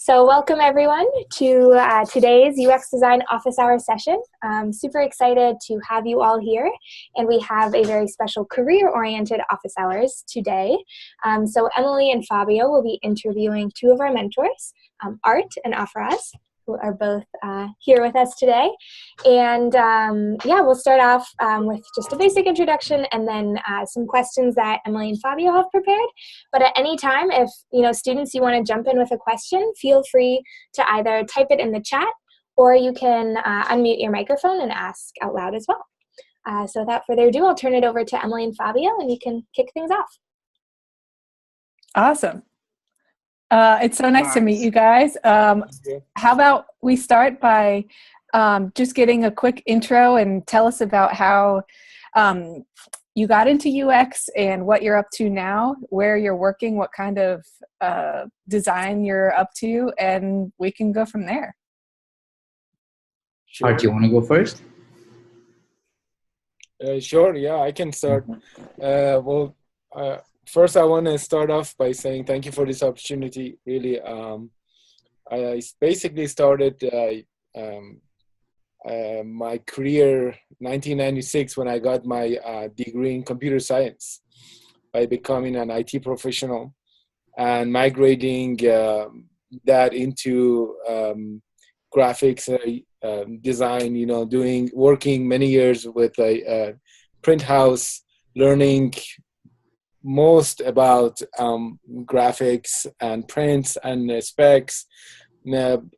So welcome everyone to today's UX Design Office Hour session. I'm super excited to have you all here, and we have a very special career-oriented office hours today. So Emily and Fabio will be interviewing two of our mentors, Art and Afraz, who are both here with us today. And yeah, we'll start off with just a basic introduction and then some questions that Emily and Fabio have prepared. But at any time, if students, you want to jump in with a question, feel free to either type it in the chat or you can unmute your microphone and ask out loud as well. So without further ado, I'll turn it over to Emily and Fabio and you can kick things off. Awesome. It's so nice to meet you guys. How about we start by just getting a quick intro and tell us about how you got into UX and what you're up to now, where you're working, what kind of design you're up to, and we can go from there. Sure. Art, do you want to go first? Sure, yeah, I can start. First, I want to start off by saying thank you for this opportunity. Really, I basically started my career 1996 when I got my degree in computer science by becoming an IT professional and migrating that into graphics design. Working many years with a print house, learning most about graphics and prints and specs, and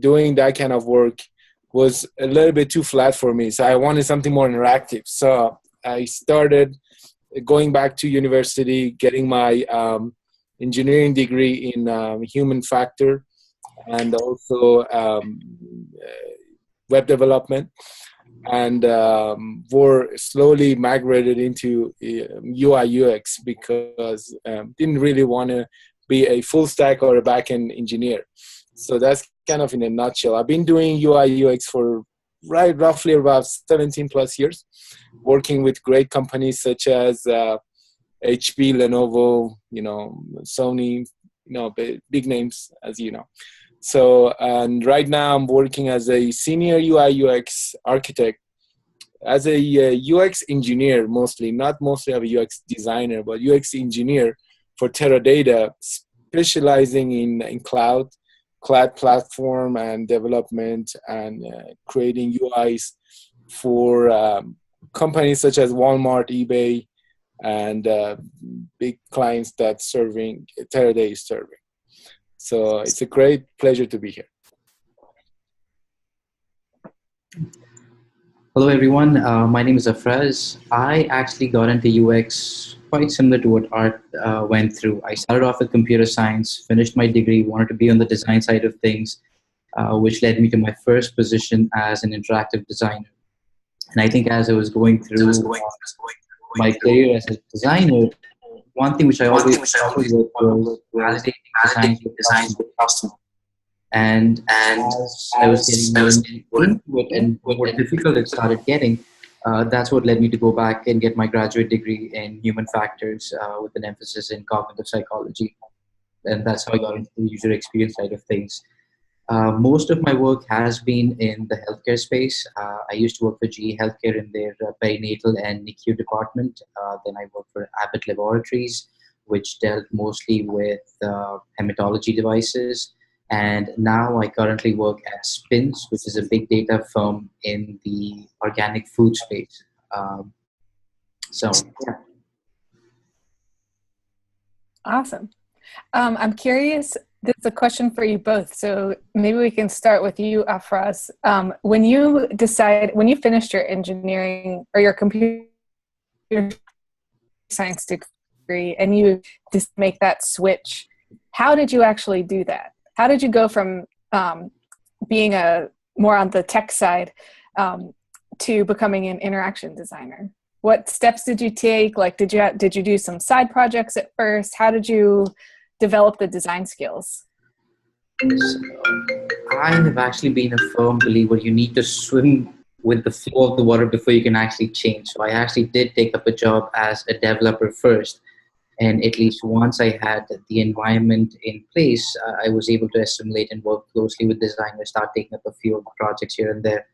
doing that kind of work was a little bit too flat for me. So I wanted something more interactive. So I started going back to university, getting my engineering degree in human factor and also web development. And were slowly migrated into UI UX because didn't really want to be a full stack or a back-end engineer. So that's kind of in a nutshell. I've been doing UI UX for roughly about 17 plus years, working with great companies such as HP, Lenovo, Sony, big names, as you know. So, and right now I'm working as a senior UI UX architect, as a UX engineer mostly, not mostly a UX designer, but UX engineer for Teradata, specializing in cloud platform and development and creating UIs for companies such as Walmart, eBay, and big clients that Teradata is serving. So it's a great pleasure to be here. Hello, everyone. My name is Afraz. I actually got into UX quite similar to what Art went through. I started off with computer science, finished my degree, wanted to be on the design side of things, which led me to my first position as an interactive designer. And I think as I was going through my career as a designer, one thing which I always struggled with was validating designs with customers. And as I was getting more into it and more difficult it started getting, that's what led me to go back and get my graduate degree in human factors with an emphasis in cognitive psychology. And that's how I got into the user experience side of things. Most of my work has been in the healthcare space. I used to work for GE Healthcare in their perinatal and NICU department. Then I worked for Abbott Laboratories, which dealt mostly with hematology devices. And now I currently work at Spins, which is a big data firm in the organic food space. Yeah. Awesome. I'm curious, this is a question for you both. So maybe we can start with you, Afraz. When you finished your engineering or your computer science degree and you just make that switch, how did you actually do that? How did you go from being more on the tech side to becoming an interaction designer? What steps did you take? Like, did you do some side projects at first? How did you develop the design skills? I have actually been a firm believer you need to swim with the flow of the water before you can actually change. So I actually did take up a job as a developer first. And at least once I had the environment in place, I was able to assimilate and work closely with designers, start taking up a few of the projects here and there.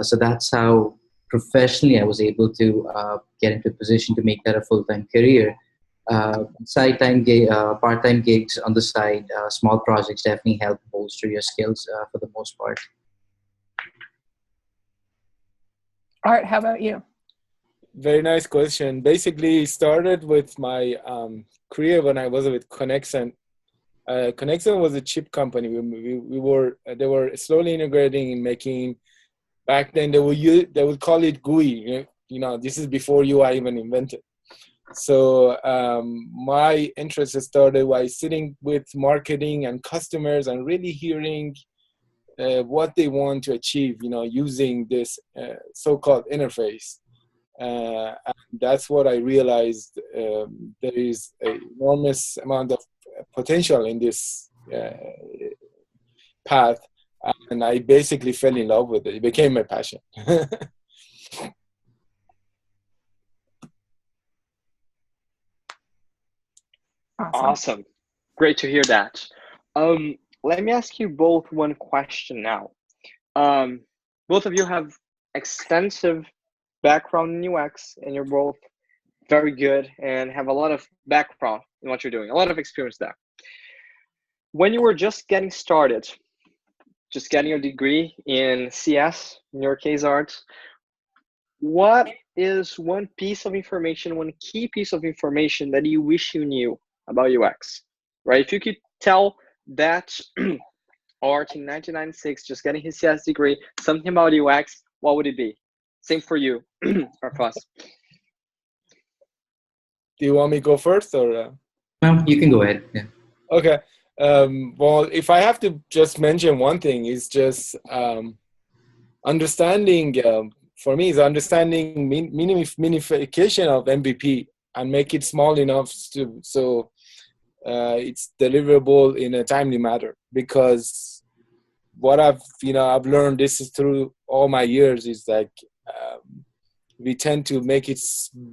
So that's how professionally I was able to get into a position to make that a full-time career. Part-time gigs on the side, small projects definitely help bolster your skills for the most part. Art, how about you? Very nice question. Basically, started with my career when I was with Connexon. Connexon was a chip company. They were slowly integrating and making. Back then, they would call it GUI. You know, this is before UI even invented. So my interest started by sitting with marketing and customers and really hearing what they want to achieve. You know, using this so-called interface. And that's what I realized. There is an enormous amount of potential in this path, and I basically fell in love with it. It became my passion. Awesome. Great to hear that. Let me ask you both one question now. Both of you have extensive background in UX, and you're both very good and have a lot of background in what you're doing, a lot of experience there. When you were just getting started, just getting your degree in CS, in your case, Art, what is one piece of information, one key piece of information that you wish you knew about UX, right? If you could tell that Art in 1996, just getting his CS degree, something about UX, what would it be? Same for you, Arfas. Do you want me to go first, or? No, you can go ahead. Yeah. Okay. Well, if I have to just mention one thing, is just understanding. For me, is understanding minification of MVP and make it small enough so it's deliverable in a timely manner. Because what I've learned, this is through all my years, is like we tend to make it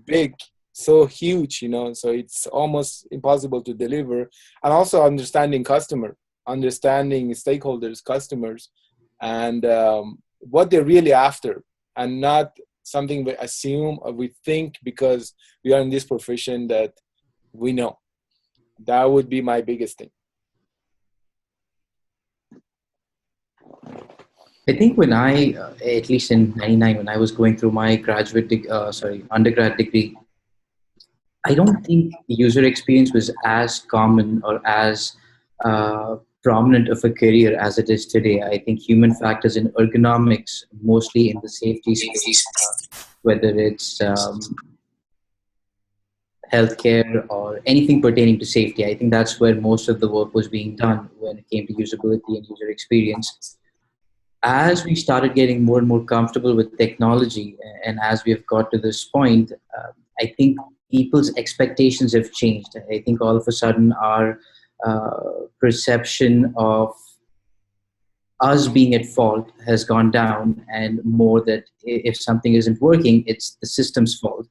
big, so huge, so it's almost impossible to deliver. And also understanding stakeholders, customers, and what they're really after, and not something we assume or we think because we are in this profession that we know. That would be my biggest thing. I think when I, at least in '99, when I was going through my undergrad degree, I don't think user experience was as common or as prominent of a career as it is today. I think human factors in ergonomics, mostly in the safety space, whether it's healthcare or anything pertaining to safety, I think that's where most of the work was being done when it came to usability and user experience. As we started getting more and more comfortable with technology, and as we have got to this point, I think people's expectations have changed. I think all of a sudden our perception of us being at fault has gone down, and more that if something isn't working, it's the system's fault.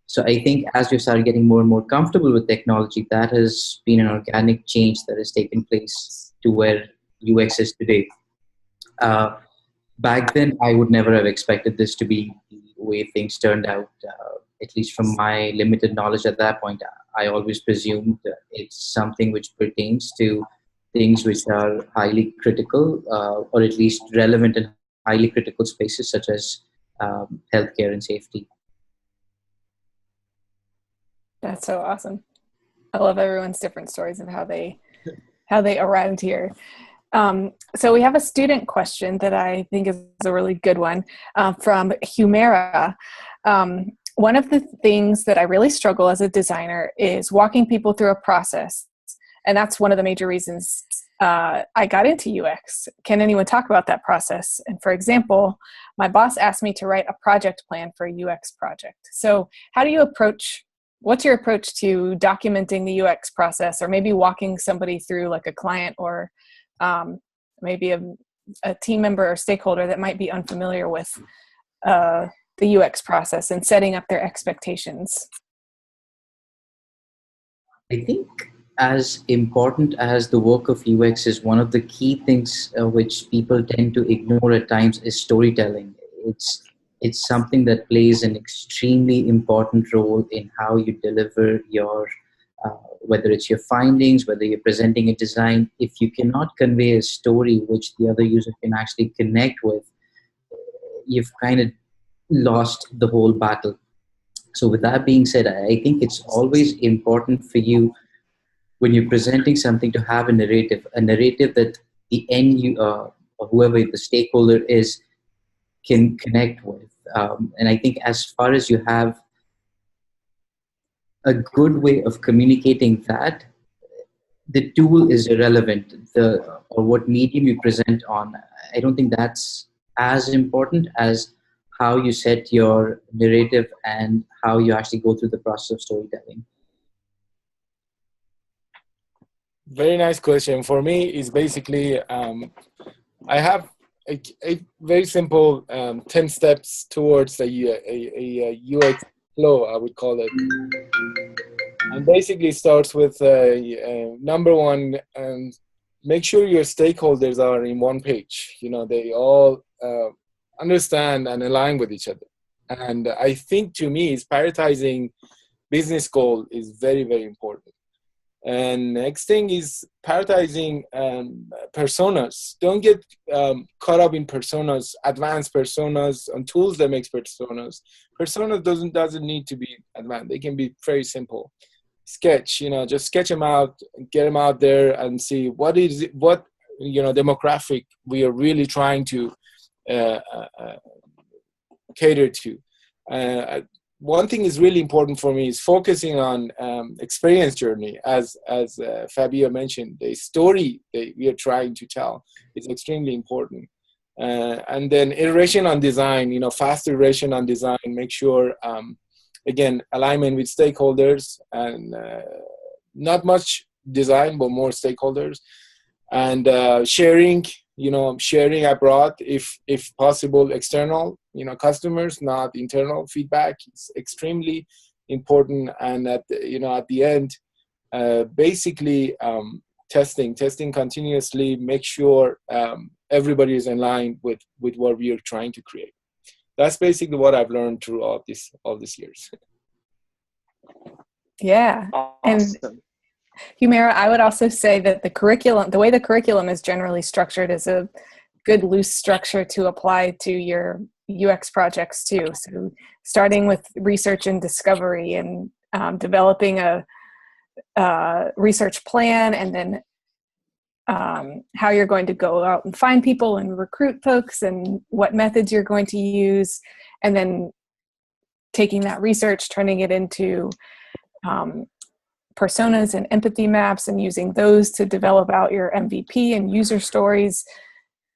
So I think as we've started getting more and more comfortable with technology, that has been an organic change that has taken place to where UX is today. Back then, I would never have expected this to be the way things turned out. At least from my limited knowledge at that point, I always presumed it's something which pertains to things which are highly critical, or at least relevant in highly critical spaces such as healthcare and safety. That's so awesome. I love everyone's different stories of how they arrived here. So we have a student question that I think is a really good one from Humera. One of the things that I really struggle as a designer is walking people through a process. And that's one of the major reasons I got into UX. Can anyone talk about that process? And for example, my boss asked me to write a project plan for a UX project. So what's your approach to documenting the UX process, or maybe walking somebody through, like a client or maybe a team member or stakeholder that might be unfamiliar with the UX process, and setting up their expectations? I think as important as the work of UX is, one of the key things which people tend to ignore at times is storytelling. It's something that plays an extremely important role in how you deliver your, whether it's your findings, whether you're presenting a design. If you cannot convey a story which the other user can actually connect with, you've kind of lost the whole battle. So with that being said, I think it's always important for you when you're presenting something to have a narrative that the end you, or whoever the stakeholder is, can connect with. And I think as far as you have a good way of communicating that, the tool is irrelevant. The or what medium you present on, I don't think that's as important as how you set your narrative and how you actually go through the process of storytelling. Very nice question. For me, is basically I have a very simple 10 steps towards a UX flow, I would call it. And basically starts with number one, make sure your stakeholders are in one page. You know, they all understand and align with each other. And I think to me, is prioritizing business goal is very, very important. And next thing is prioritizing personas. Don't get caught up in personas, advanced personas, and tools that makes personas. Personas doesn't need to be advanced. They can be very simple. Sketch, you know, just sketch them out, get them out there, and see what demographic we are really trying to cater to. One thing is really important for me is focusing on experience journey, as Fabio mentioned. The story that we are trying to tell is extremely important. And then iteration on design, you know, fast iteration on design. Make sure, again, alignment with stakeholders, and not much design, but more stakeholders. And sharing abroad, if possible, external, customers, not internal feedback. It's extremely important. And at the end, basically testing continuously, make sure everybody is in line with what we are trying to create. That's basically what I've learned through all these years. Yeah. Awesome. And Humira, I would also say that the way the curriculum is generally structured is a good loose structure to apply to your UX projects too. So starting with research and discovery, and developing a research plan, and then how you're going to go out and find people and recruit folks, and what methods you're going to use, and then taking that research, turning it into personas and empathy maps, and using those to develop out your MVP and user stories.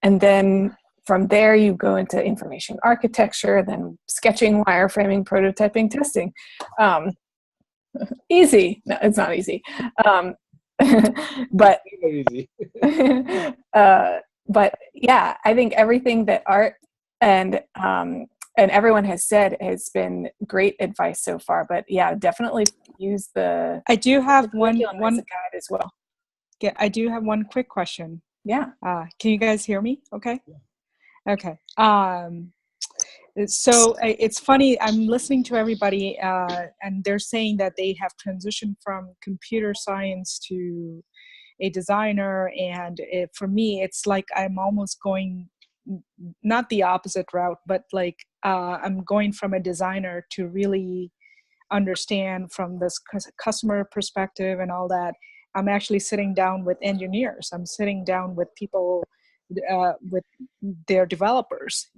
And then from there, you go into information architecture, then sketching, wireframing, prototyping, testing. Easy. No, it's not easy. But easy. But yeah, I think everything that Art and everyone has said has been great advice so far. But yeah, definitely use the. I do have one guide as well. Yeah, I do have one quick question. Yeah. Can you guys hear me? Okay. Yeah. Okay. So it's funny. I'm listening to everybody, and they're saying that they have transitioned from computer science to a designer, and for me, it's like I'm almost going not the opposite route, but like I'm going from a designer to really understand from this customer perspective and all that. I'm actually sitting down with engineers. I'm sitting down with people, with their developers,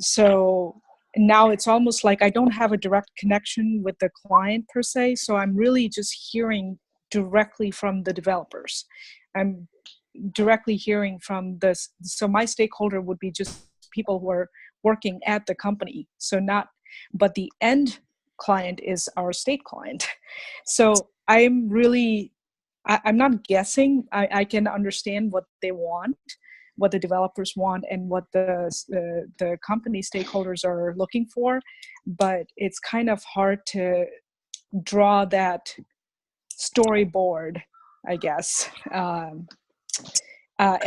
so now it's almost like I don't have a direct connection with the client per se. So I'm really just hearing directly from the developers. I'm directly hearing from this. So my stakeholder would be just people who are working at the company. But the end client is our state client. So I'm not guessing. I can understand what they want, what the developers want, and what the company stakeholders are looking for. But it's kind of hard to draw that storyboard, I guess. And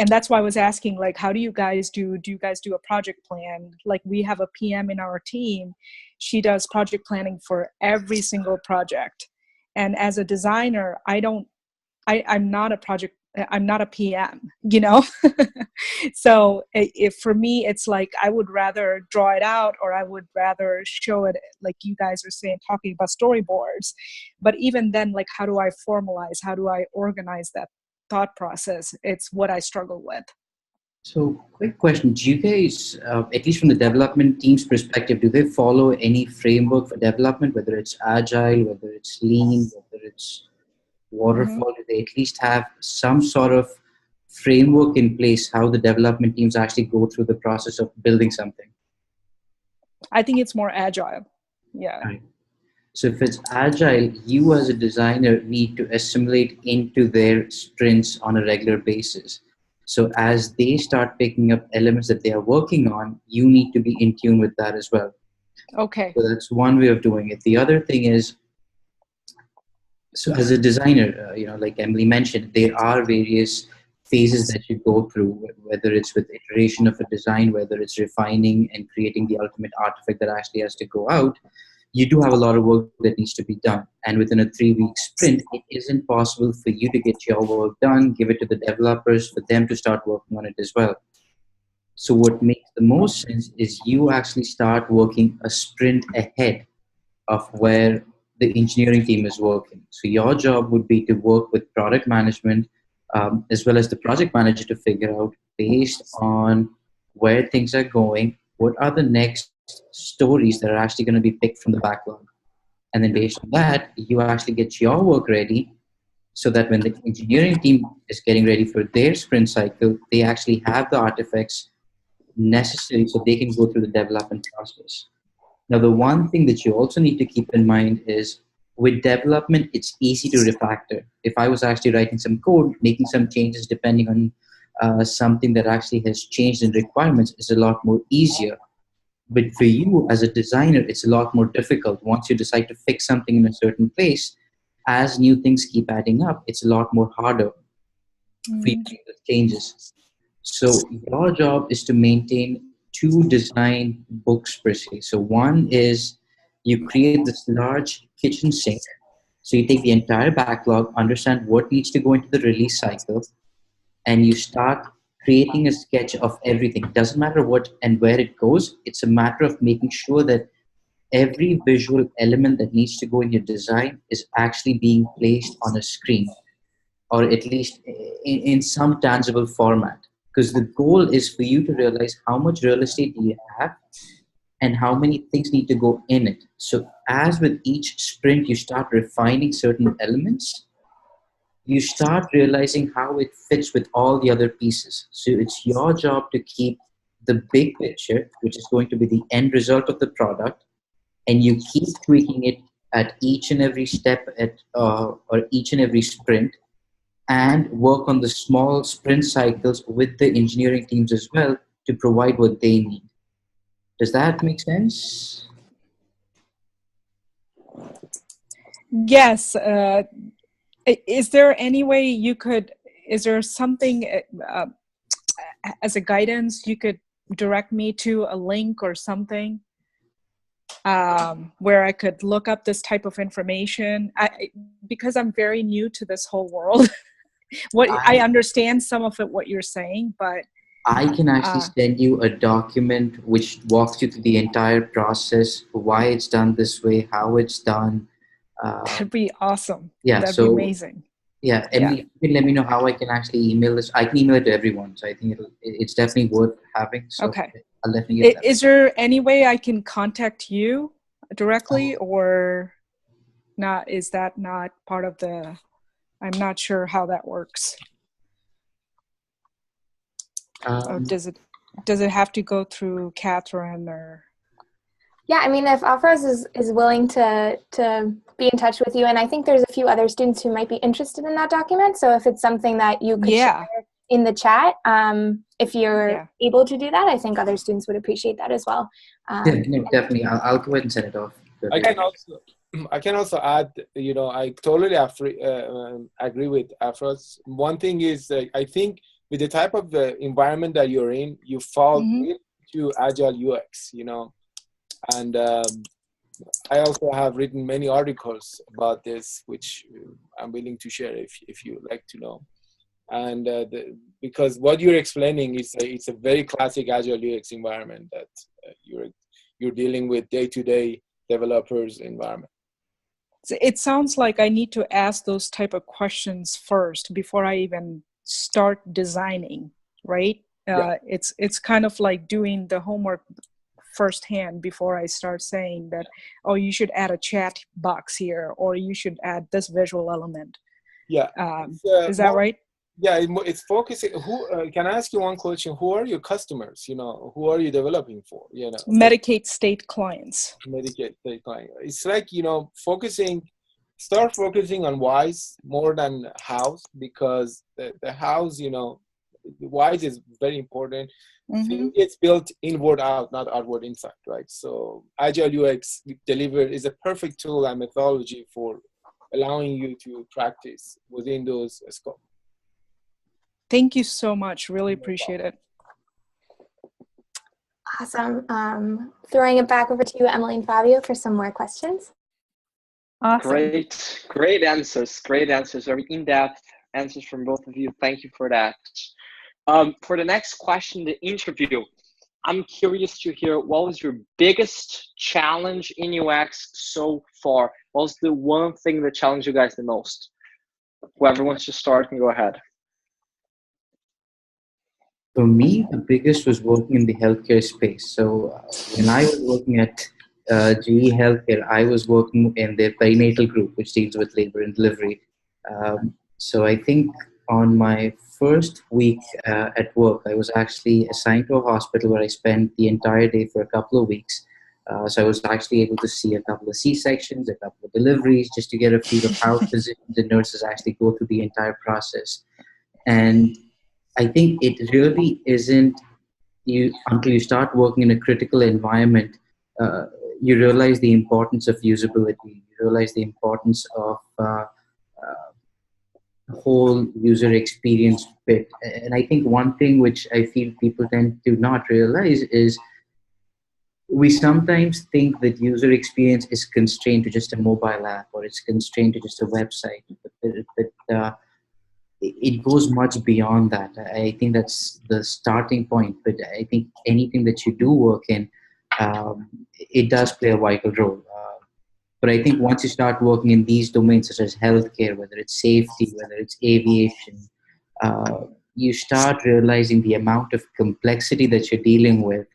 that's why I was asking, like, how do you guys do you guys do a project plan? Like, we have a PM in our team. She does project planning for every single project. And as a designer, I'm not a PM, you know? So if for me, it's like, I would rather draw it out, or I would rather show it, like you guys are saying, talking about storyboards. But even then, like, how do I formalize? How do I organize that thought process? It's what I struggle with. So, quick question. Do you guys, at least from the development team's perspective, do they follow any framework for development, whether it's agile, whether it's lean, whether it's waterfall? Do they at least have some sort of framework in place how the development teams actually go through the process of building something? I think it's more agile. Yeah. Right. So if it's agile, you as a designer need to assimilate into their sprints on a regular basis. So as they start picking up elements that they are working on, you need to be in tune with that as well. Okay. So that's one way of doing it. The other thing is, so as a designer, like Emily mentioned, there are various phases that you go through, whether it's with iteration of a design, whether it's refining and creating the ultimate artifact that actually has to go out. You do have a lot of work that needs to be done. And within a 3-week sprint, it isn't possible for you to get your work done, give it to the developers, for them to start working on it as well. So what makes the most sense is you actually start working a sprint ahead of where the engineering team is working. So your job would be to work with product management, as well as the project manager, to figure out, based on where things are going, what are the next stories that are actually going to be picked from the backlog. And then based on that, you actually get your work ready so that when the engineering team is getting ready for their sprint cycle, they actually have the artifacts necessary so they can go through the development process. Now, the one thing that you also need to keep in mind is, with development, it's easy to refactor. If I was actually writing some code, making some changes depending on something that actually has changed in requirements is a lot more easier. But for you as a designer, it's a lot more difficult. Once you decide to fix something in a certain place, as new things keep adding up, it's a lot more harder for you to make those changes. So your job is to maintain 2 design books per se. So one is, you create this large kitchen sink. So you take the entire backlog, understand what needs to go into the release cycle, and you start creating a sketch of everything. It doesn't matter what and where it goes. It's a matter of making sure that every visual element that needs to go in your design is actually being placed on a screen, or at least in some tangible format. Because the goal is for you to realize how much real estate do you have and how many things need to go in it. So as with each sprint, you start refining certain elements, you start realizing how it fits with all the other pieces. So it's your job to keep the big picture, which is going to be the end result of the product, and you keep tweaking it at each and every step or each and every sprint, and work on the small sprint cycles with the engineering teams as well to provide what they need. Does that make sense? Yes. Is there any way you could, is there something as a guidance you could direct me to, a link or something where I could look up this type of information? Because I'm very new to this whole world. I understand some of it, what you're saying, but I can actually send you a document which walks you through the entire process, why it's done this way, how it's done. That'd be awesome. Yeah, that'd be amazing. Yeah, Emily, you can let me know how I can actually email this. I can email it to everyone, so I think it's definitely worth having. So okay. I'll definitely get that. Is there any way I can contact you directly, or not? Is that not part of the? I'm not sure how that works. Or does it have to go through Catherine or? Yeah, I mean, if Afroz is willing to be in touch with you, and I think there's a few other students who might be interested in that document. So if it's something that you could share in the chat, if you're able to do that, I think other students would appreciate that as well. No, definitely. I'll go ahead and send it off. I can also add, I totally agree with Afros. One thing is, I think with the type of the environment that you're in, you fall really to agile UX, and I also have written many articles about this, which I'm willing to share if you like to know. And because what you're explaining is it's a very classic agile UX environment that you're dealing with day-to-day developers environment. It sounds like I need to ask those type of questions first before I even start designing, right? Yeah. It's kind of like doing the homework firsthand before I start saying that, oh, you should add a chat box here, or you should add this visual element. Yeah. Is that right? Yeah, it's focusing. Can I ask you one question? Who are your customers? Who are you developing for? Medicaid state clients. Medicaid state client. It's like start focusing on whys more than hows, because the hows, the whys is very important. Thing gets built inward out, not outward inside, right? So Agile UX delivered is a perfect tool and methodology for allowing you to practice within those scopes. Thank you so much. Really appreciate it. Awesome. Throwing it back over to you, Emily and Fabio, for some more questions. Awesome. Great answers. Very in-depth answers from both of you. Thank you for that. For the next question, the interview, I'm curious to hear, what was your biggest challenge in UX so far? What was the one thing that challenged you guys the most? Whoever wants to start can go ahead. For me, the biggest was working in the healthcare space. So when I was working at GE Healthcare, I was working in their perinatal group, which deals with labor and delivery. So I think on my first week at work, I was actually assigned to a hospital where I spent the entire day for a couple of weeks. So I was actually able to see a couple of C-sections, a couple of deliveries, just to get a feel of how physicians and nurses actually go through the entire process. And I think it really isn't until you start working in a critical environment, you realize the importance of usability. You realize the importance of the whole user experience bit. And I think one thing which I feel people tend to not realize is we sometimes think that user experience is constrained to just a mobile app, or it's constrained to just a website. But it goes much beyond that. I think that's the starting point. But I think anything that you do work in, it does play a vital role. But I think once you start working in these domains, such as healthcare, whether it's safety, whether it's aviation, you start realizing the amount of complexity that you're dealing with.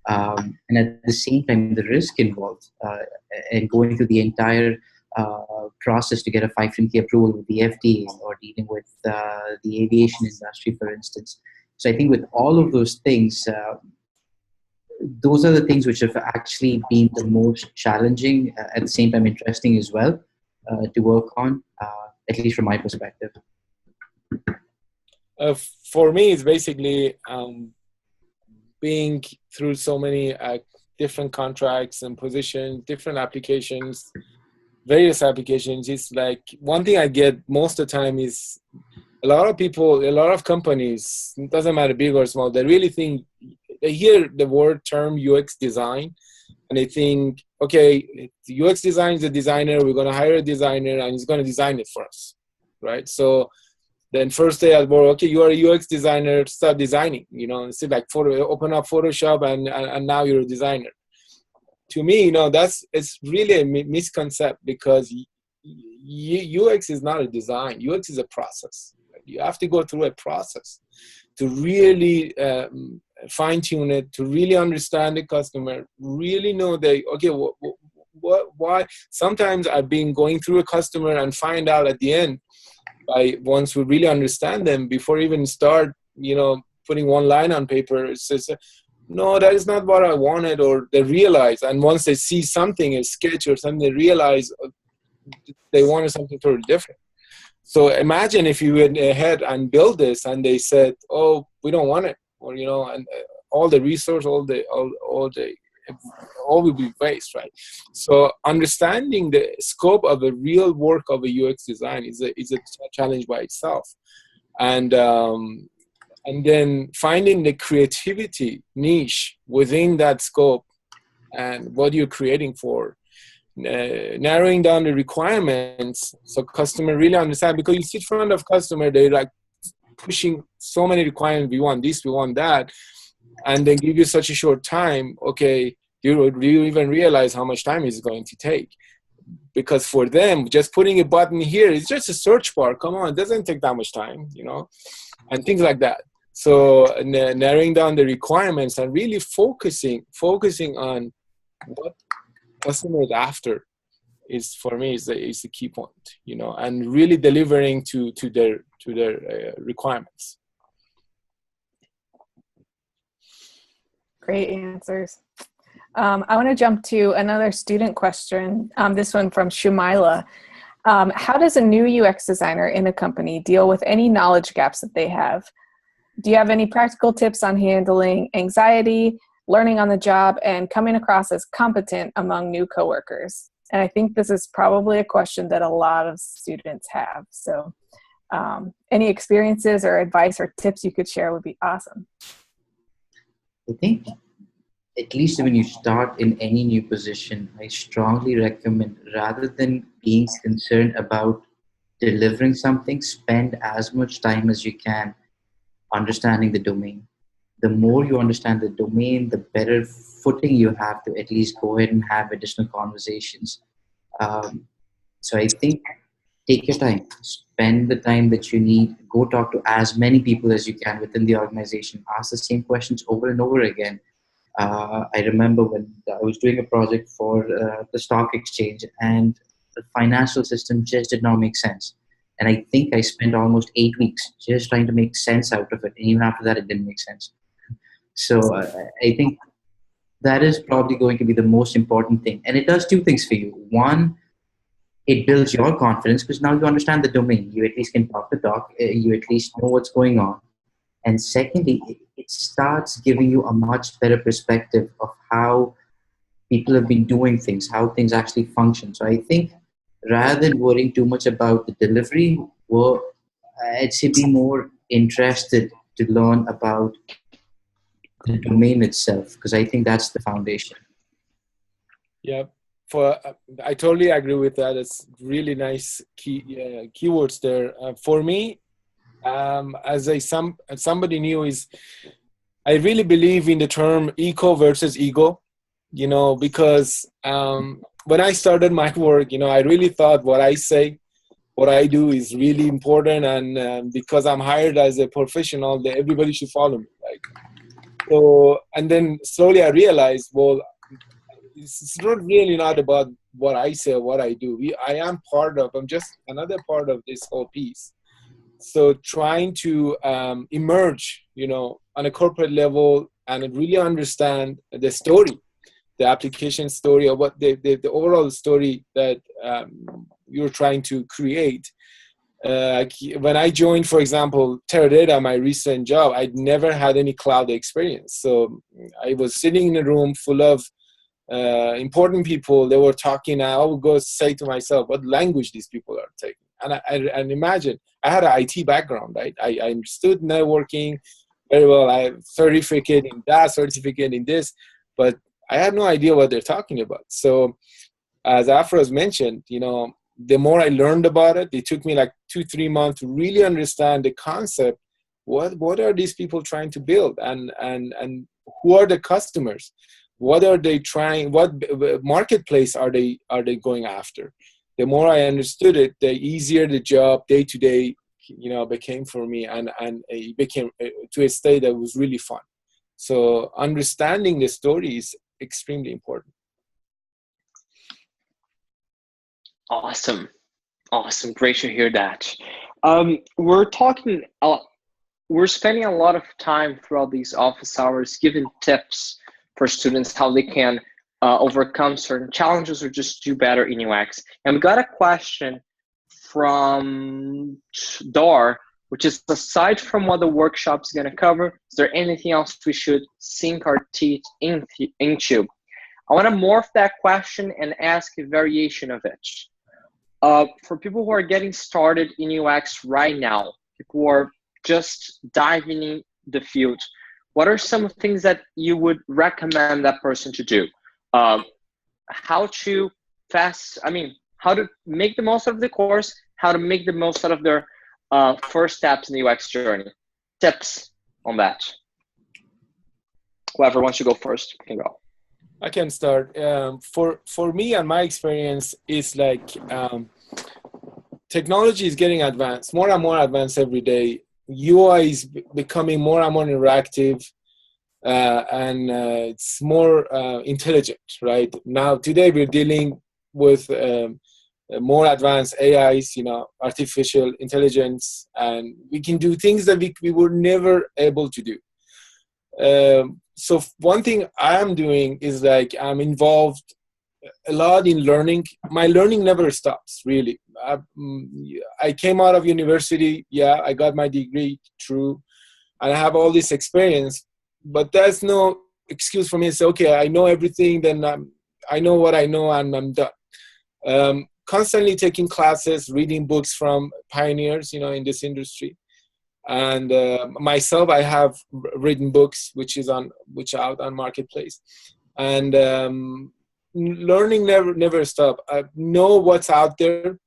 And at the same time, the risk involved and going through the entire process to get a 510(k) approval with the FDA, or dealing with the aviation industry, for instance. So I think with all of those things, those are the things which have actually been the most challenging, at the same time interesting as well, to work on, at least from my perspective. For me, it's basically being through so many different contracts and positions, different applications, various applications. It's like one thing I get most of the time is a lot of people, a lot of companies, it doesn't matter big or small, they really think, they hear the word term UX design and they think, okay, UX design is a designer, we're going to hire a designer and he's going to design it for us, right? So then first day at work, okay, you are a UX designer, start designing, it's like open up Photoshop and now you're a designer. To me, it's really a misconception, because UX is not a design. UX is a process. You have to go through a process to really fine-tune it, to really understand the customer, really know why. Sometimes I've been going through a customer and find out at the end, once we really understand them, before even start, putting one line on paper, it says, no, that is not what I wanted, or they realize, and once they see something, a sketch or something, they realize they wanted something totally different. So imagine if you went ahead and built this and they said, oh, we don't want it, or, and all the resource, all the all will be waste, right? So understanding the scope of the real work of a UX design is a challenge by itself. And then finding the creativity niche within that scope and what you're creating for, narrowing down the requirements so customer really understand, because you sit in front of customer, they're like pushing so many requirements, we want this, we want that, and then give you such a short time. Okay, do you even realize how much time it's going to take? Because for them, just putting a button here is just a search bar. Come on, it doesn't take that much time, and things like that. So narrowing down the requirements and really focusing on what customers after is, for me, is the key point, and really delivering to their requirements. Great answers. I want to jump to another student question. This one from Shumila. How does a new UX designer in a company deal with any knowledge gaps that they have? Do you have any practical tips on handling anxiety, learning on the job, and coming across as competent among new coworkers? And I think this is probably a question that a lot of students have. So any experiences or advice or tips you could share would be awesome. I think, at least when you start in any new position, I strongly recommend, rather than being concerned about delivering something, spend as much time as you can understanding the domain. The more you understand the domain, the better footing you have to at least go ahead and have additional conversations. So I think, take your time, spend the time that you need, go talk to as many people as you can within the organization, ask the same questions over and over again. I remember when I was doing a project for the stock exchange, and the financial system just did not make sense. And I think I spent almost 8 weeks just trying to make sense out of it. And even after that, it didn't make sense. So I think that is probably going to be the most important thing. And it does two things for you. One, it builds your confidence because now you understand the domain. You at least can talk the talk. You at least know what's going on. And secondly, it starts giving you a much better perspective of how people have been doing things, how things actually function. So I think rather than worrying too much about the delivery, I'd say be more interested to learn about the domain itself, because I think that's the foundation. Yeah, I totally agree with that. It's really nice keywords there. For me, as somebody new, I really believe in the term eco versus ego, because when I started my work, I really thought what I say, what I do is really important, and because I'm hired as a professional, that everybody should follow me. So, and then slowly I realized, well, it's really not about what I say or what I do. I'm just another part of this whole piece. So trying to emerge, on a corporate level and really understand the story, the application story, or what the overall story that you're trying to create. When I joined, for example, Teradata, my recent job, I'd never had any cloud experience. So I was sitting in a room full of important people. They were talking. I would go say to myself, what language these people are taking? And imagine, I had an IT background, right? I understood networking very well. I have certificate in that, certificate in this, but I had no idea what they're talking about. So as Afroz mentioned, the more I learned about it, it took me like 2-3 months to really understand the concept. What are these people trying to build, and who are the customers? What are they trying? What marketplace are they going after? The more I understood it, the easier the job day to day, became for me, and it became to a state that was really fun. So understanding the story is extremely important. Awesome. Great to hear that. We're spending a lot of time throughout these office hours giving tips for students how they can overcome certain challenges or just do better in UX. And we got a question from Dar, which is, aside from what the workshop's going to cover, is there anything else we should sink our teeth into? I want to morph that question and ask a variation of it. For people who are getting started in UX right now, people who are just diving in the field, what are some things that you would recommend that person to do? How to how to make the most of the course, how to make the most out of their first steps in the UX journey. Tips on that. Whoever wants to go first can go. I can start. For me and my experience is like technology is getting advanced, more and more advanced every day. UI is becoming more and more interactive, and it's more intelligent, right? Now, today we're dealing with more advanced AIs, artificial intelligence, and we can do things that we were never able to do. So one thing I'm doing is like I'm involved a lot in learning. My learning never stops, really. I came out of university, I got my degree, true, and I have all this experience, but that's no excuse for me to say, okay, I know everything, then I know what I know and I'm done. Constantly taking classes, reading books from pioneers, in this industry. And myself, I have written books, which are out on marketplace, and learning never stop. I know what's out there,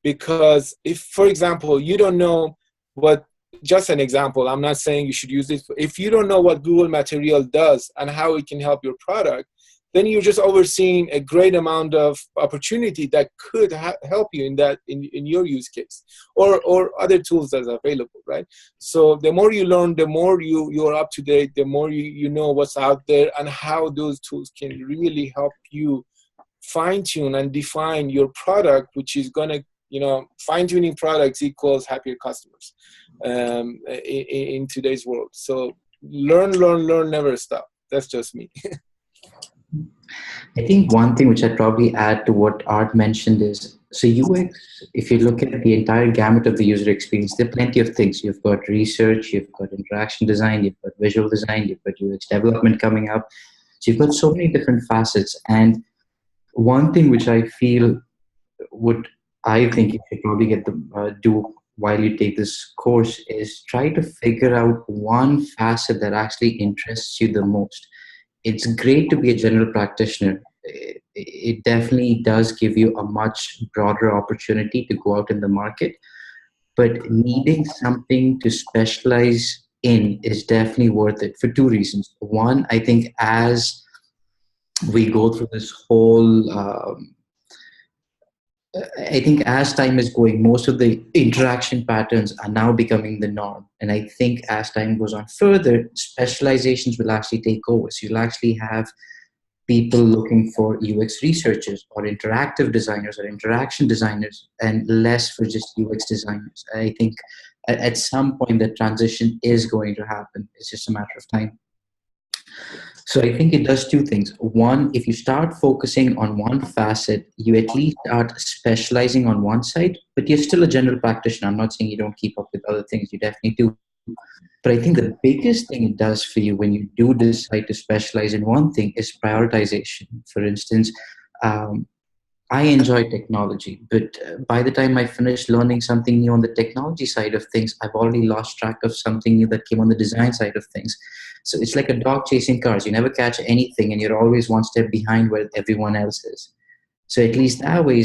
because if, for example, you don't know what, just an example, I'm not saying you should use it. If you don't know what Google Material does and how it can help your product, then you're just overseeing a great amount of opportunity that could help you in your use case, or other tools that are available, right? So the more you learn, the more you're up to date, the more you know what's out there and how those tools can really help you fine-tune and define your product, which is going to, fine-tuning products equals happier customers in today's world. So learn, never stop. That's just me. I think one thing which I'd probably add to what Art mentioned is, so UX, if you look at the entire gamut of the user experience, there are plenty of things. You've got research, you've got interaction design, you've got visual design, you've got UX development coming up. So you've got so many different facets. And one thing which I think you should probably do while you take this course is try to figure out one facet that actually interests you the most. It's great to be a general practitioner. It definitely does give you a much broader opportunity to go out in the market, but needing something to specialize in is definitely worth it for two reasons. One, I think as we go through this whole I think as time is going, most of the interaction patterns are now becoming the norm. And I think as time goes on further, specializations will actually take over. So you'll actually have people looking for UX researchers or interactive designers or interaction designers, and less for just UX designers. I think at some point the transition is going to happen. It's just a matter of time. So I think it does two things. One, if you start focusing on one facet, you at least start specializing on one side, but you're still a general practitioner. I'm not saying you don't keep up with other things. You definitely do. But I think the biggest thing it does for you when you do decide to specialize in one thing is prioritization. For instance, I enjoy technology, but by the time I finish learning something new on the technology side of things, I've already lost track of something new that came on the design side of things. So it's like a dog chasing cars. You never catch anything and you're always one step behind where everyone else is. So at least that way,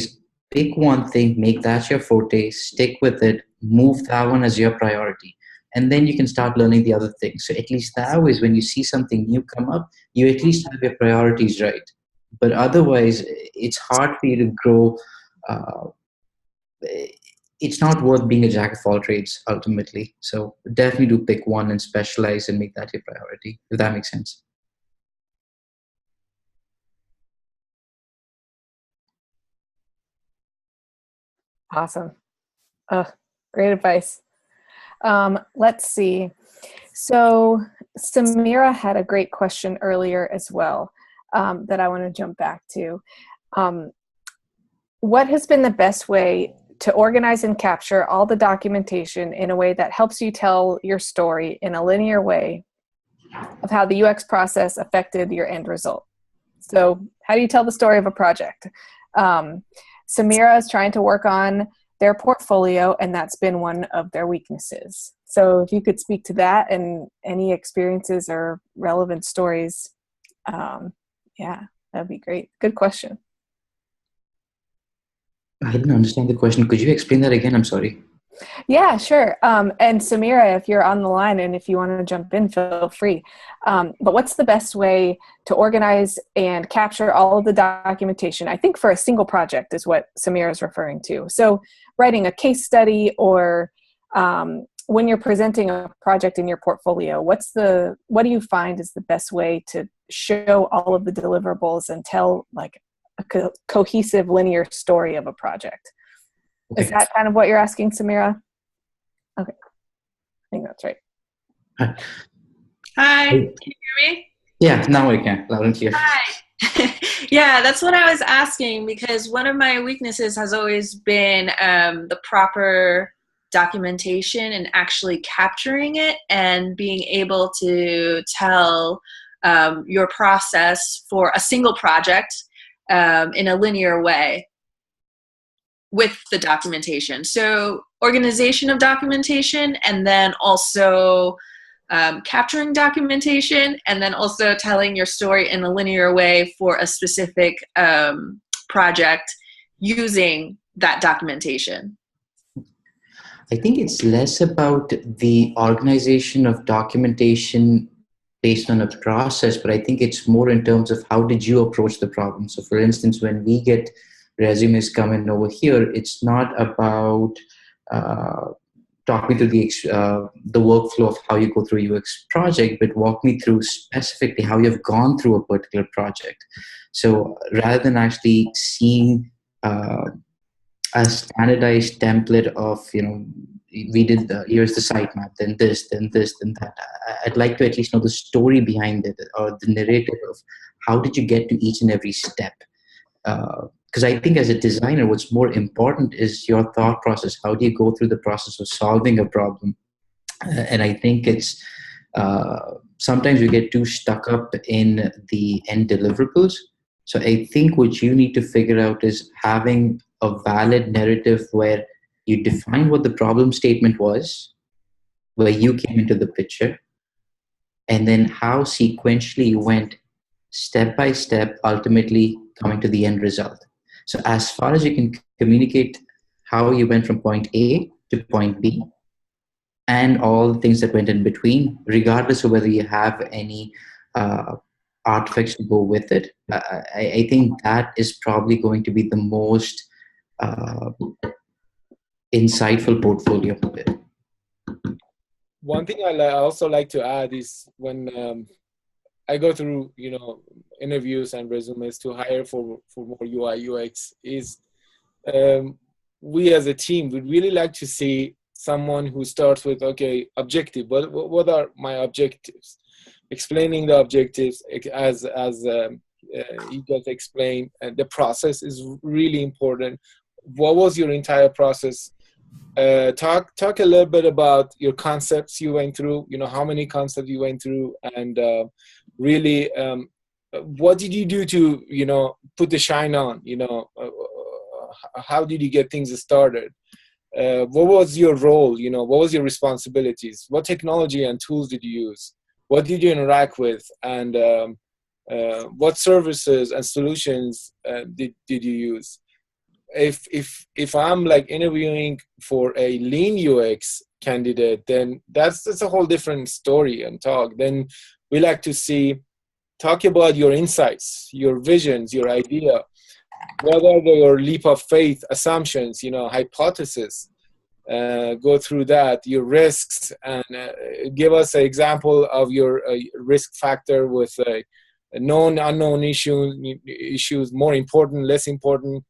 pick one thing, make that your forte, stick with it, move that one as your priority. And then you can start learning the other things. So at least that way, when you see something new come up, you at least have your priorities right. But otherwise, it's hard for you to grow. It's not worth being a jack of all trades, ultimately. So definitely do pick one and specialize and make that your priority, if that makes sense. Awesome. Great advice. Let's see. So Samira had a great question earlier as well that I want to jump back to. What has been the best way to organize and capture all the documentation in a way that helps you tell your story in a linear way of how the UX process affected your end result? So how do you tell the story of a project? Samira is trying to work on their portfolio, and that's been one of their weaknesses. So if you could speak to that and any experiences or relevant stories, yeah, that'd be great. Good question. I didn't understand the question. Could you explain that again? I'm sorry. Yeah, sure. And Samira, if you're on the line and if you want to jump in, feel free. But what's the best way to organize and capture all of the documentation? I think for a single project is what Samira is referring to. So writing a case study or when you're presenting a project in your portfolio, what do you find is the best way to show all of the deliverables and tell like a cohesive linear story of a project? Okay. Is that kind of what you're asking, Samira? Okay. I think that's right. Hi, can you hear me? Yeah, now I can. Loud and clear. Hi. Yeah, that's what I was asking, because one of my weaknesses has always been the proper documentation and actually capturing it and being able to tell your process for a single project in a linear way with the documentation. So organization of documentation, and then also capturing documentation, and then also telling your story in a linear way for a specific project using that documentation. I think it's less about the organization of documentation based on a process, but I think it's more in terms of how did you approach the problem. So for instance, when we get resumes coming over here, it's not about talk me through the workflow of how you go through a UX project, but walk me through specifically how you've gone through a particular project. So rather than actually seeing a standardized template of, we did here's the sitemap, then this, then this, then that. I'd like to at least know the story behind it, or the narrative of how did you get to each and every step. Because I think as a designer, what's more important is your thought process. How do you go through the process of solving a problem? And I think it's sometimes we get too stuck up in the end deliverables. So I think what you need to figure out is having a valid narrative where you define what the problem statement was, where you came into the picture, and then how sequentially you went step by step, ultimately coming to the end result. So as far as you can communicate how you went from point A to point B and all the things that went in between, regardless of whether you have any artifacts to go with it, I think that is probably going to be the most insightful portfolio. One thing I also like to add is when I go through, interviews and resumes to hire for more UI UX, is we as a team would really like to see someone who starts with, okay, objective. What are my objectives? Explaining the objectives as you just explained. The process is really important. What was your entire process? Talk a little bit about your concepts you went through. How many concepts you went through, and really, what did you do to put the shine on? How did you get things started? What was your role? What was your responsibilities? What technology and tools did you use? What did you interact with? And what services and solutions did you use? If I'm like interviewing for a lean UX candidate, then that's a whole different story and talk. Then we like to talk about your insights, your visions, your idea. What are your leap of faith assumptions, hypothesis? Go through that, your risks, and give us an example of your risk factor with known, unknown issues, more important, less important.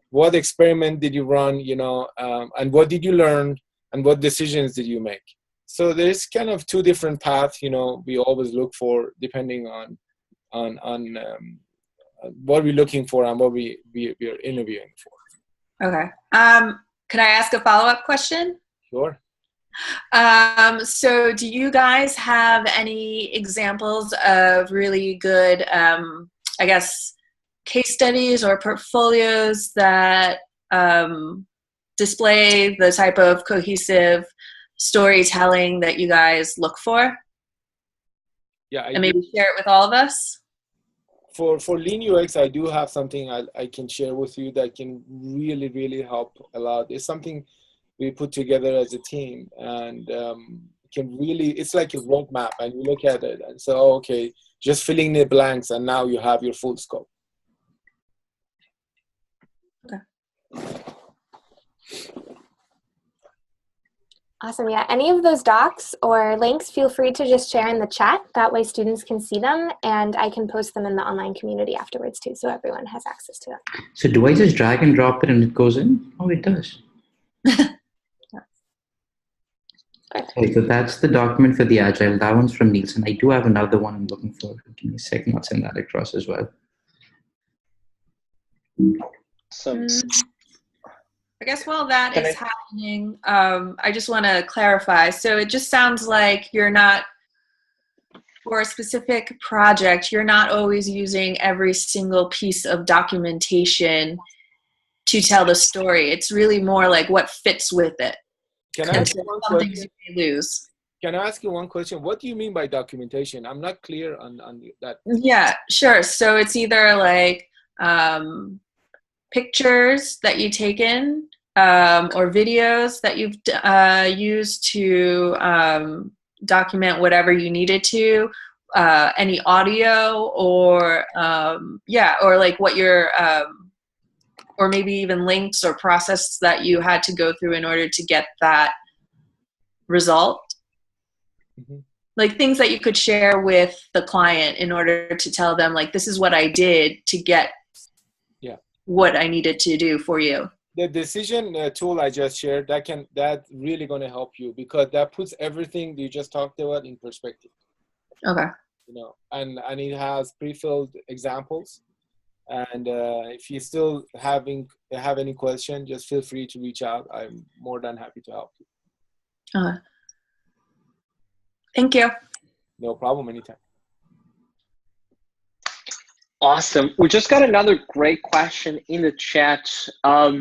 What experiment did you run, and what did you learn, and what decisions did you make? So there's kind of two different paths, we always look for, depending on what we're looking for and what we are interviewing for. Okay. Could I ask a follow-up question? Sure. So do you guys have any examples of really good I guess, case studies or portfolios that display the type of cohesive storytelling that you guys look for? Yeah, and maybe share it with all of us? For Lean UX, I do have something I can share with you that can really, really help a lot. It's something we put together as a team, and can really, it's like a roadmap, and you look at it and say, oh, okay, just filling the blanks, and now you have your full scope. Okay. Awesome. Yeah, any of those docs or links, feel free to just share in the chat. That way students can see them, and I can post them in the online community afterwards too, so everyone has access to them. So do I just drag and drop it and it goes in? Oh, it does. Okay, so that's the document for the Agile. That one's from Nielsen. I do have another one I'm looking for. Give me a second. I'll send that across as well. So, I guess while that is happening, I just want to clarify. So it just sounds like you're not, for a specific project, you're not always using every single piece of documentation to tell the story. It's really more like what fits with it. Can I ask you one question? You may lose. Can I ask you one question? What do you mean by documentation? I'm not clear on that. Yeah, sure. So it's either like pictures that you've taken or videos that you've used to document whatever you needed to, any audio, or or like what your or maybe even links or process that you had to go through in order to get that result. Mm-hmm. Like things that you could share with the client in order to tell them, like, this is what I did to get what I needed to do for you. The decision tool I just shared, that's really going to help you, because that puts everything you just talked about in perspective. Okay. You know, and it has pre-filled examples. And if you still have any question, just feel free to reach out. I'm more than happy to help you. Thank you. No problem, anytime. Awesome. We just got another great question in the chat. How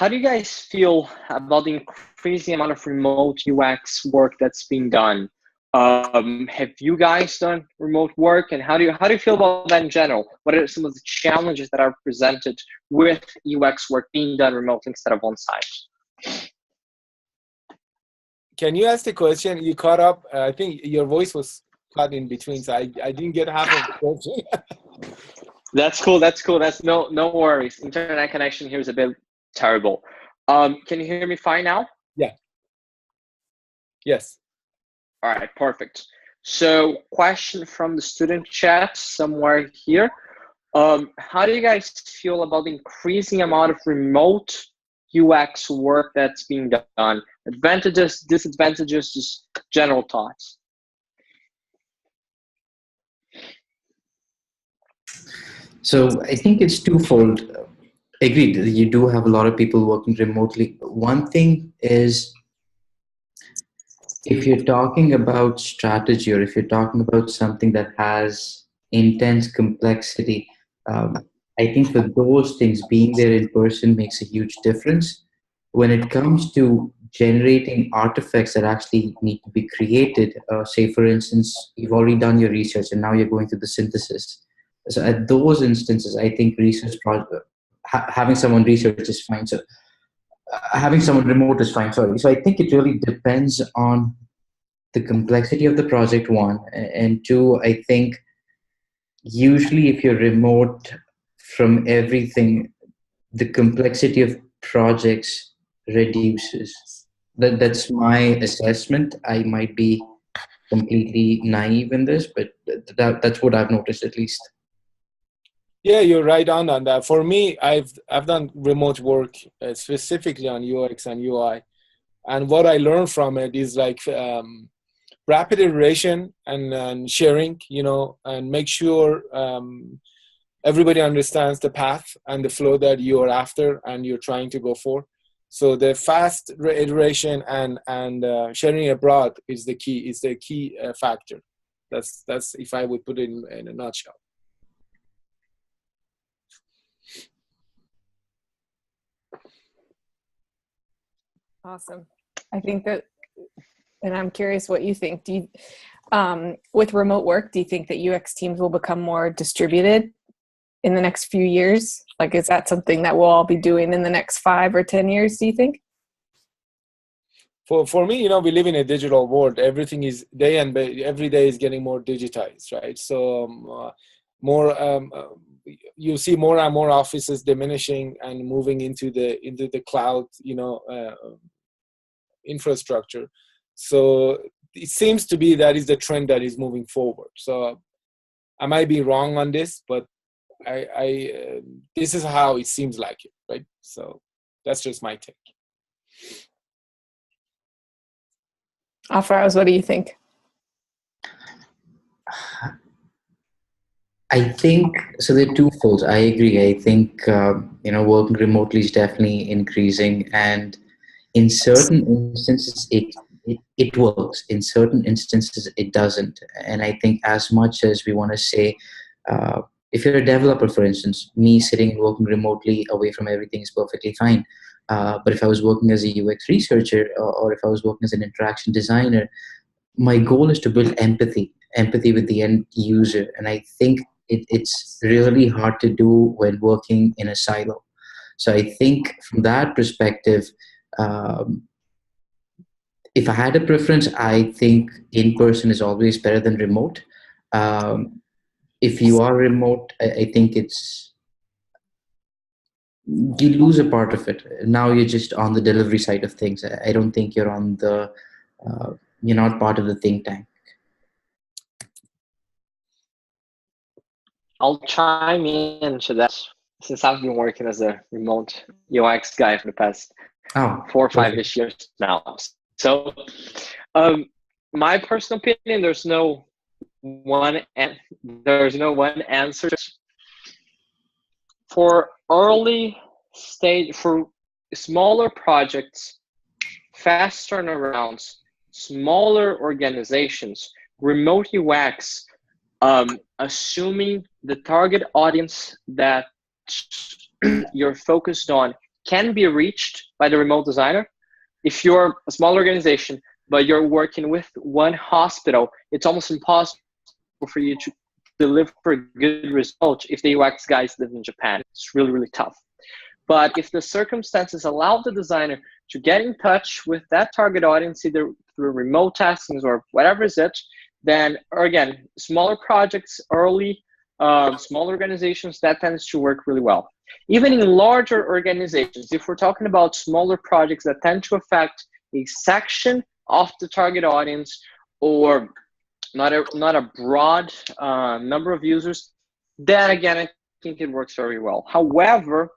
do you guys feel about the increasing amount of remote UX work that's being done? Have you guys done remote work, and how do you feel about that in general? What are some of the challenges that are presented with UX work being done remotely instead of on site? Can you ask the question? You caught up. I think your voice was cut in between, so I didn't get half of the question. That's cool. That's no worries. Internet connection here is a bit terrible. Can you hear me fine now? Yeah. Yes. All right, perfect. So, question from the student chat somewhere here. How do you guys feel about the increasing amount of remote UX work that's being done? Advantages, disadvantages, just general thoughts. So I think it's twofold. Agreed, you do have a lot of people working remotely. One thing is, if you're talking about strategy, or if you're talking about something that has intense complexity, I think for those things, being there in person makes a huge difference. When it comes to generating artifacts that actually need to be created, say for instance, you've already done your research and now you're going through the synthesis. So at those instances, I think having someone research is fine. So having someone remote is fine, sorry. So I think it really depends on the complexity of the project, one. And two, I think usually if you're remote from everything, the complexity of projects reduces. That's my assessment. I might be completely naive in this, but that's what I've noticed at least. Yeah, you're right on that. For me, I've done remote work specifically on UX and UI, and what I learned from it is like rapid iteration and sharing, and make sure everybody understands the path and the flow that you are after and you're trying to go for. So the fast iteration and sharing abroad is the key factor That's if I would put it in a nutshell. Awesome. I think that, and I'm curious what you think. Do you, with remote work, do you think that UX teams will become more distributed in the next few years? Like, is that something that we'll all be doing in the next 5 or 10 years, do you think? For me, we live in a digital world. Everything is every day is getting more digitized, right? So you see more and more offices diminishing and moving into the cloud, infrastructure. So it seems to be that is the trend that is moving forward. So I might be wrong on this, but I this is how it seems like it, right? So that's just my take. Afraz, what do you think? I think so. There are two folds. I agree. I think working remotely is definitely increasing, and in certain instances it works. In certain instances it doesn't. And I think as much as we want to say, if you're a developer, for instance, me sitting and working remotely away from everything is perfectly fine. But if I was working as a UX researcher, or if I was working as an interaction designer, my goal is to build empathy with the end user. And I think it's really hard to do when working in a silo. So I think from that perspective, if I had a preference, I think in-person is always better than remote. If you are remote, I think you lose a part of it. Now you're just on the delivery side of things. I don't think you're on you're not part of the think tank. I'll chime in to that since I've been working as a remote UX guy for the past 4 or 5-ish years now. So my personal opinion, there's no one answer. For early stage, for smaller projects, fast turnarounds, smaller organizations, remote UX, assuming the target audience that you're focused on can be reached by the remote designer. If you're a small organization, but you're working with one hospital, it's almost impossible for you to deliver a good result if the UX guys live in Japan. It's really, really tough. But if the circumstances allow the designer to get in touch with that target audience, either through remote testings or whatever is it, then again, smaller projects, early, small organizations, that tends to work really well. Even in larger organizations, if we're talking about smaller projects that tend to affect a section of the target audience or not a broad number of users, then again, I think it works very well. However,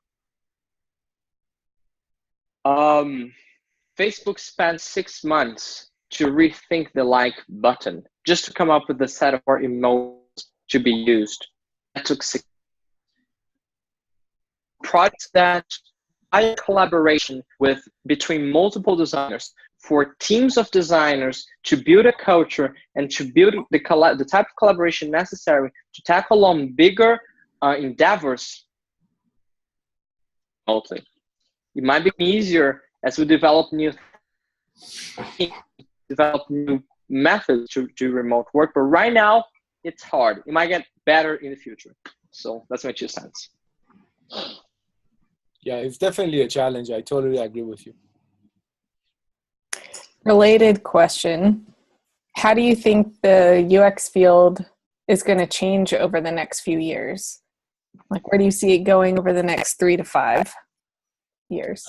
Facebook spent 6 months to rethink the like button just to come up with a set of more emojis to be used. That took 6 products that I collaboration between multiple designers for teams of designers to build a culture and to build the type of collaboration necessary to tackle on bigger endeavors remotely. It might be easier as we develop new methods to do remote work, but right now it's hard. It might get better in the future. So that's my 2 cents. Yeah, it's definitely a challenge. I totally agree with you. Related question. How do you think the UX field is going to change over the next few years? Like, where do you see it going over the next 3 to 5 years?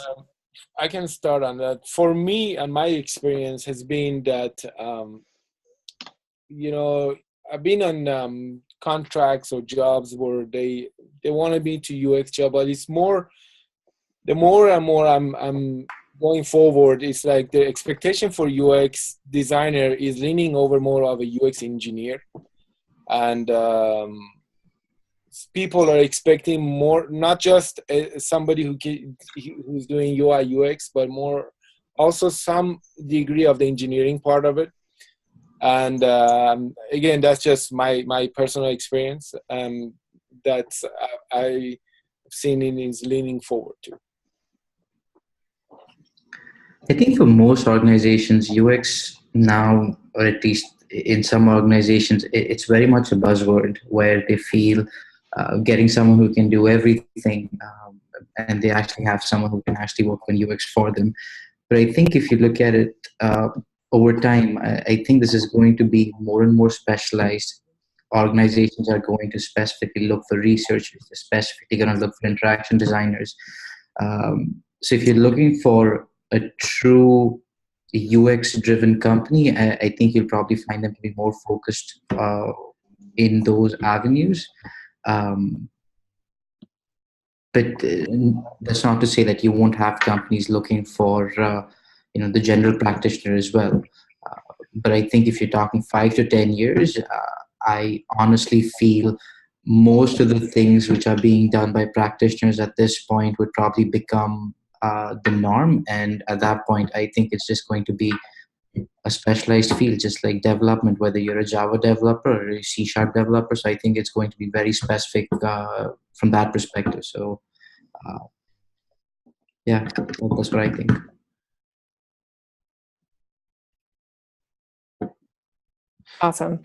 I can start on that. For me, and my experience has been that, I've been on contracts or jobs where they want me to UX job, but it's more, the more and more I'm going forward, it's like the expectation for UX designer is leaning over more of a UX engineer. And people are expecting more, not just somebody who's doing UI UX, but more also some degree of the engineering part of it. And again, that's just my personal experience, and that's I've seen it is leaning forward to. I think for most organizations, UX now, or at least in some organizations, it's very much a buzzword where they feel getting someone who can do everything, and they actually have someone who can actually work on UX for them. But I think if you look at it over time, I think this is going to be more and more specialized. Organizations are going to specifically look for researchers, they're specifically going to look for interaction designers. So if you're looking for a true UX driven company, I think you'll probably find them to be more focused in those avenues. But that's not to say that you won't have companies looking for the general practitioner as well. But I think if you're talking 5 to 10 years, I honestly feel most of the things which are being done by practitioners at this point would probably become the norm. And at that point, I think it's just going to be a specialized field, just like development, whether you're a Java developer or a C# developer. So I think it's going to be very specific from that perspective. So yeah, that's what I think. Awesome.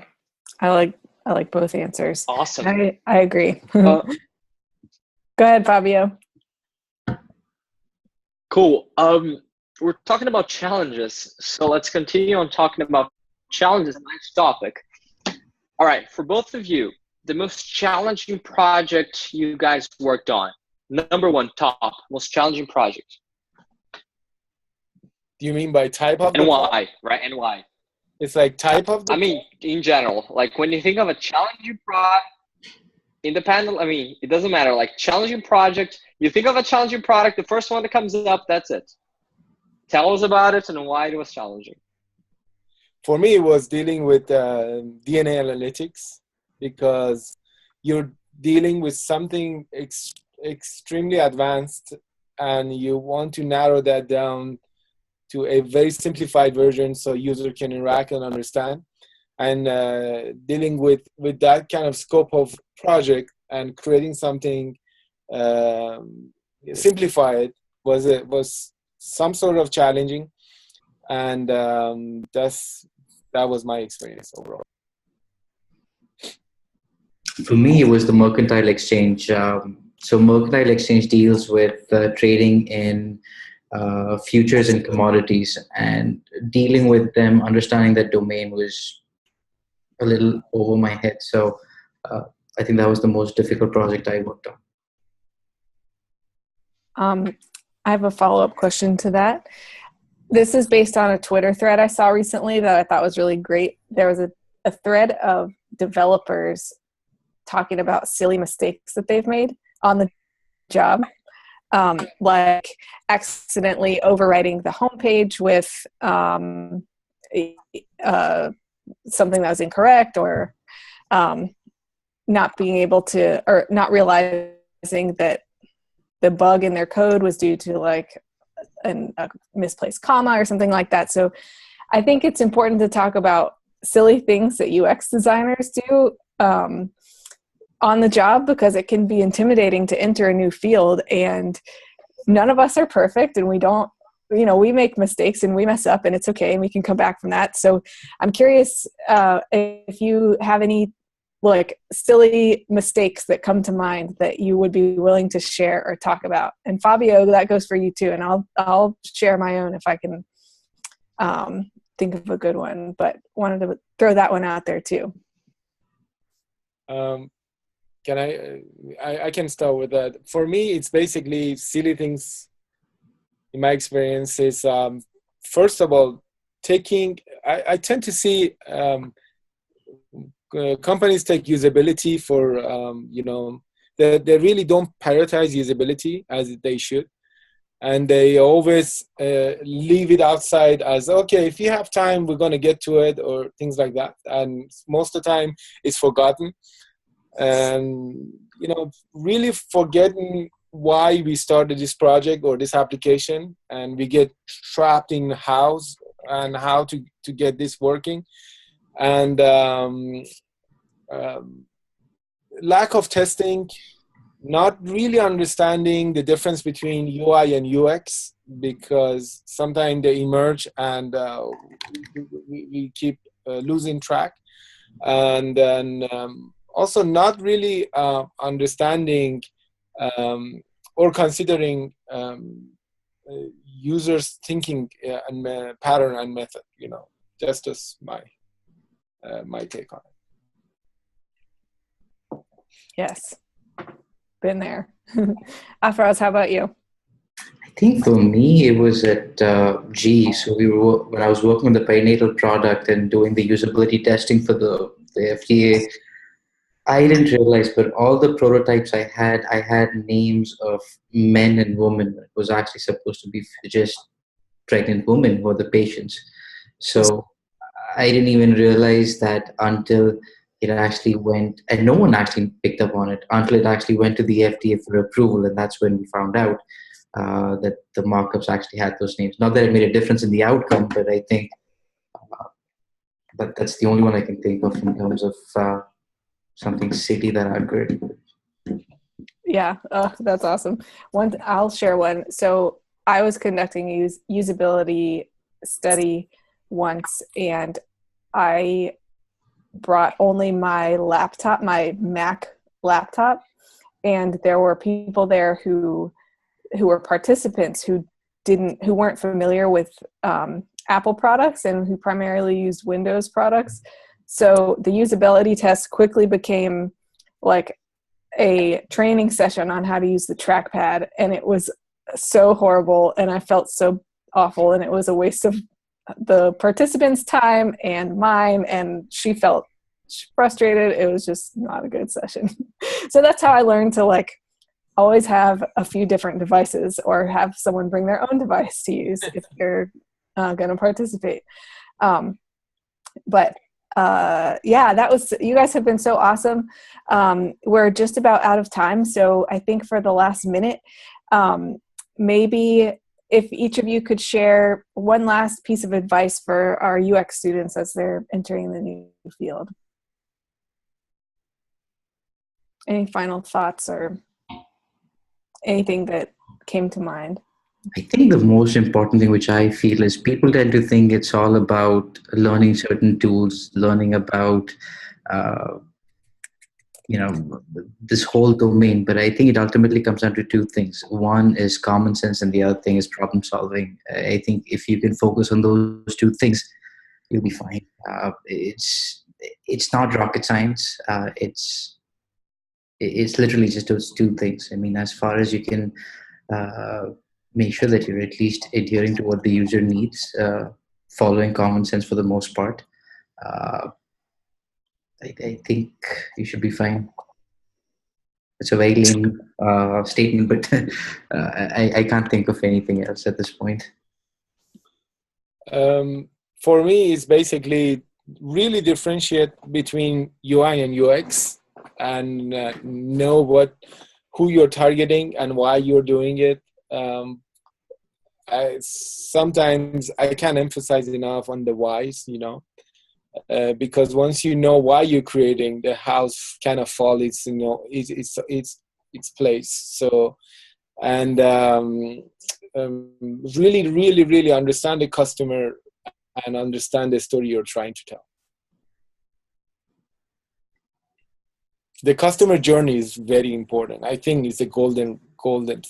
I like both answers. Awesome. I agree. Go ahead, Fabio. Cool. We're talking about challenges, so let's continue on talking about challenges. Next topic. All right, for both of you, the most challenging project you guys worked on. Number one, top most challenging project. Do you mean by type of? And why? Right? And why? It's like type of. I mean, in general, like when you think of a challenging project, independent. I mean, it doesn't matter. Like challenging project, you think of a challenging product, the first one that comes up, that's it. Tell us about it and why it was challenging. For me, it was dealing with DNA analytics, because you're dealing with something extremely advanced and you want to narrow that down to a very simplified version so user can interact and understand. And dealing with that kind of scope of project and creating something simplified was some sort of challenging, and that was my experience overall. For me, it was the mercantile exchange. So mercantile exchange deals with trading in futures and commodities, and dealing with them, understanding that domain was a little over my head. So I think that was the most difficult project I worked on. I have a follow-up question to that. This is based on a Twitter thread I saw recently that I thought was really great. There was a thread of developers talking about silly mistakes that they've made on the job, like accidentally overwriting the homepage with something that was incorrect, or not being able to, or not realizing that the bug in their code was due to like a misplaced comma or something like that. So I think it's important to talk about silly things that UX designers do on the job, because it can be intimidating to enter a new field, and none of us are perfect, and we make mistakes and we mess up, and it's okay, and we can come back from that. So I'm curious if you have any like silly mistakes that come to mind that you would be willing to share or talk about. And Fabio, that goes for you too. And I'll share my own if I can think of a good one, but wanted to throw that one out there too. Can I can start with that. For me, it's basically silly things. In my experience, is first of all, I tend to see companies take usability for they really don't prioritize usability as they should, and they always leave it outside as, okay, if you have time, we're going to get to it, or things like that. And most of the time, it's forgotten. And really forgetting why we started this project or this application, and we get trapped in how to get this working. and lack of testing, not really understanding the difference between UI and UX, because sometimes they emerge and we keep losing track. And then also not really understanding or considering users' thinking and pattern and method. Just as my take on it. Yes, been there. Afraz, how about you? I think for me, it was at G. So when I was working on the perinatal product and doing the usability testing for the FDA, I didn't realize, but all the prototypes I had names of men and women. It was actually supposed to be just pregnant women who were the patients. So I didn't even realize that until it actually went, and no one actually picked up on it until it actually went to the FDA for approval, and that's when we found out that the markups actually had those names. Not that it made a difference in the outcome, but I think that's the only one I can think of in terms of something city that I'd grade. Yeah, that's awesome. I'll share one. So I was conducting a usability study once, and I brought only my laptop, my Mac laptop, and there were people there who were participants who weren't familiar with Apple products and who primarily used Windows products. So the usability test quickly became like a training session on how to use the trackpad, and it was so horrible, and I felt so awful, and it was a waste of the participants' time and mine, and she felt frustrated. It was just not a good session. So that's how I learned to always have a few different devices, or have someone bring their own device to use if you're going to participate. You guys have been so awesome. We're just about out of time. So I think for the last minute, maybe if each of you could share one last piece of advice for our UX students as they're entering the new field. Any final thoughts or anything that came to mind? I think the most important thing which I feel is people tend to think it's all about learning certain tools, learning about this whole domain, but I think it ultimately comes down to two things. One is common sense, and the other thing is problem solving. I think if you can focus on those two things, you'll be fine. It's not rocket science. It's literally just those two things. I mean, as far as you can make sure that you're at least adhering to what the user needs, following common sense for the most part, I think you should be fine. It's a very lame statement, but I can't think of anything else at this point. For me, it's basically really differentiate between UI and UX, and know who you're targeting and why you're doing it. Sometimes I can't emphasize enough on the whys, because once you know why you're creating, the house kind of fall its place. So, and really understand the customer and understand the story you're trying to tell. The customer journey is very important. I think it's a golden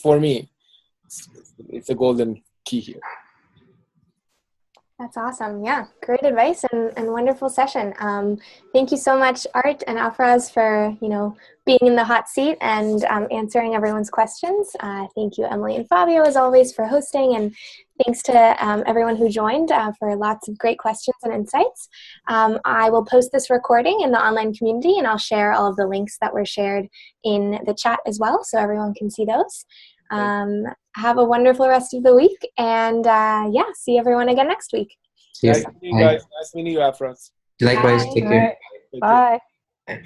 for me. It's a golden key here. That's awesome. Yeah, great advice and wonderful session. Thank you so much, Art and Afraz, for being in the hot seat and answering everyone's questions. Thank you, Emily and Fabio, as always, for hosting, and thanks to everyone who joined for lots of great questions and insights. I will post this recording in the online community, and I'll share all of the links that were shared in the chat as well, so everyone can see those. Have a wonderful rest of the week, and see everyone again next week. Nice meeting you guys. Nice meeting you, Afras. Likewise. Take care. Bye. Bye.